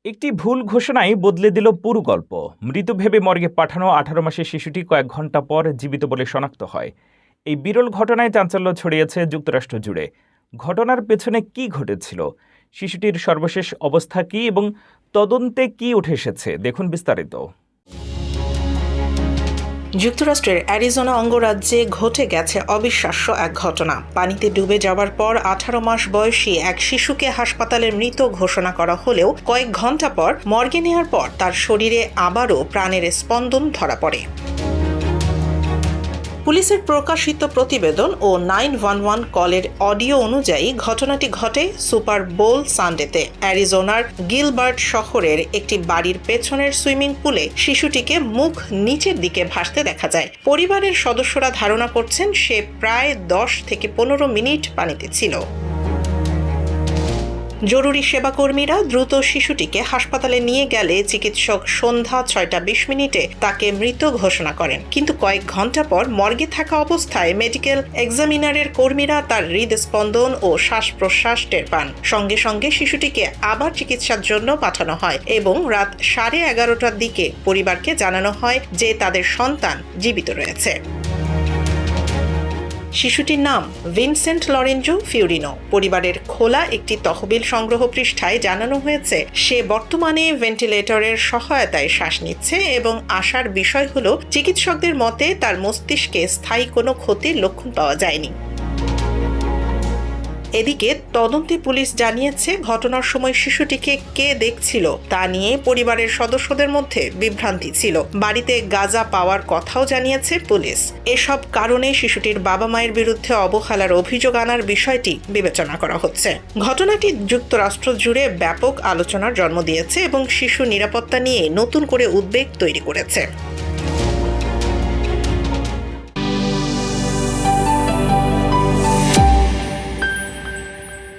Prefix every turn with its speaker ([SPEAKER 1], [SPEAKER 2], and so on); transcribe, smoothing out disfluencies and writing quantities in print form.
[SPEAKER 1] একটি ভুল ঘোষণাই বদলে দিল পুরো গল্প। মৃত ভেবে মর্গে পাঠানো 18 মাসের শিশুটি কয়েক ঘন্টা পর জীবিত বলে শনাক্ত হয়। এই বিরল ঘটনায় চাঞ্চল্য ছড়িয়েছে যুক্তরাষ্ট্র জুড়ে। ঘটনার পেছনে কি ঘটেছিল, শিশুটির সর্বশেষ অবস্থা কি এবং তদন্তে কি উঠে এসেছে, দেখুন বিস্তারিত।
[SPEAKER 2] যুক্তরাষ্ট্রের অ্যারিজোনা অঙ্গরাজ্যে ঘটে গেছে অবিশ্বাস্য এক ঘটনা। পানিতে ডুবে যাওয়ার পর 18 মাস বয়সী এক শিশুকে হাসপাতালে মৃত ঘোষণা করা হলেও কয়েক ঘন্টা পর মর্গে নেওয়ার পর তার শরীরে আবারও প্রাণের স্পন্দন ধরা পড়ে। পুলিশের প্রকাশিত প্রতিবেদন ও 911 কলের অডিও অনুযায়ী ঘটনাটি ঘটে সুপার বোল সানডেতে। অ্যারিজোনার গিলবার্ট শহরের একটি বাড়ির পেছনের সুইমিং পুলে শিশুটিকে মুখ নিচের দিকে ভাসতে দেখা যায়। পরিবারের সদস্যরা ধারণা করছেন সে প্রায় 10 থেকে 15 মিনিট পানিতে ছিল। জরুরি সেবাকর্মীরা দ্রুত শিশুটিকে হাসপাতালে নিয়ে গেলে চিকিৎসক সন্ধ্যা 6:20 তাকে মৃত ঘোষণা করেন। কিন্তু কয়েক ঘন্টা পর মর্গে থাকা অবস্থায় মেডিকেল এক্সামিনারের কর্মীরা তার হৃদস্পন্দন ও শ্বাস প্রশ্বাস টের পান। সঙ্গে সঙ্গে শিশুটিকে আবার চিকিৎসার জন্য পাঠানো হয় এবং রাত 11:30টার দিকে পরিবারকে জানানো হয় যে তাদের সন্তান জীবিত রয়েছে। শিশুটির নাম ভিনসেন্ট লরেঞ্জো ফিওরিনো। পরিবারের খোলা একটি তহবিল সংগ্রহ পৃষ্ঠায় জানানো হয়েছে সে বর্তমানে ভেন্টিলেটরের সহায়তায় শ্বাস নিচ্ছে এবং আশার বিষয় হলো চিকিৎসকদের মতে তার মস্তিষ্কে স্থায়ী কোনো ক্ষতির লক্ষণ পাওয়া যায়নি। এদিকে তদন্তে পুলিশ জানিয়েছে ঘটনার সময় শিশুটিকে কে দেখছিল তা নিয়ে পরিবারের সদস্যদের মধ্যে বিভ্রান্তি ছিল। বাড়িতে গাঁজা পাওয়ার কথাও জানিয়েছে পুলিশ। এসব কারণে শিশুটির বাবা মায়ের বিরুদ্ধে অবহেলার অভিযোগ আনার বিষয়টি বিবেচনা করা হচ্ছে। ঘটনাটি যুক্তরাষ্ট্র জুড়ে ব্যাপক আলোচনার জন্ম দিয়েছে এবং শিশু নিরাপত্তা নিয়ে নতুন করে উদ্বেগ তৈরি করেছে।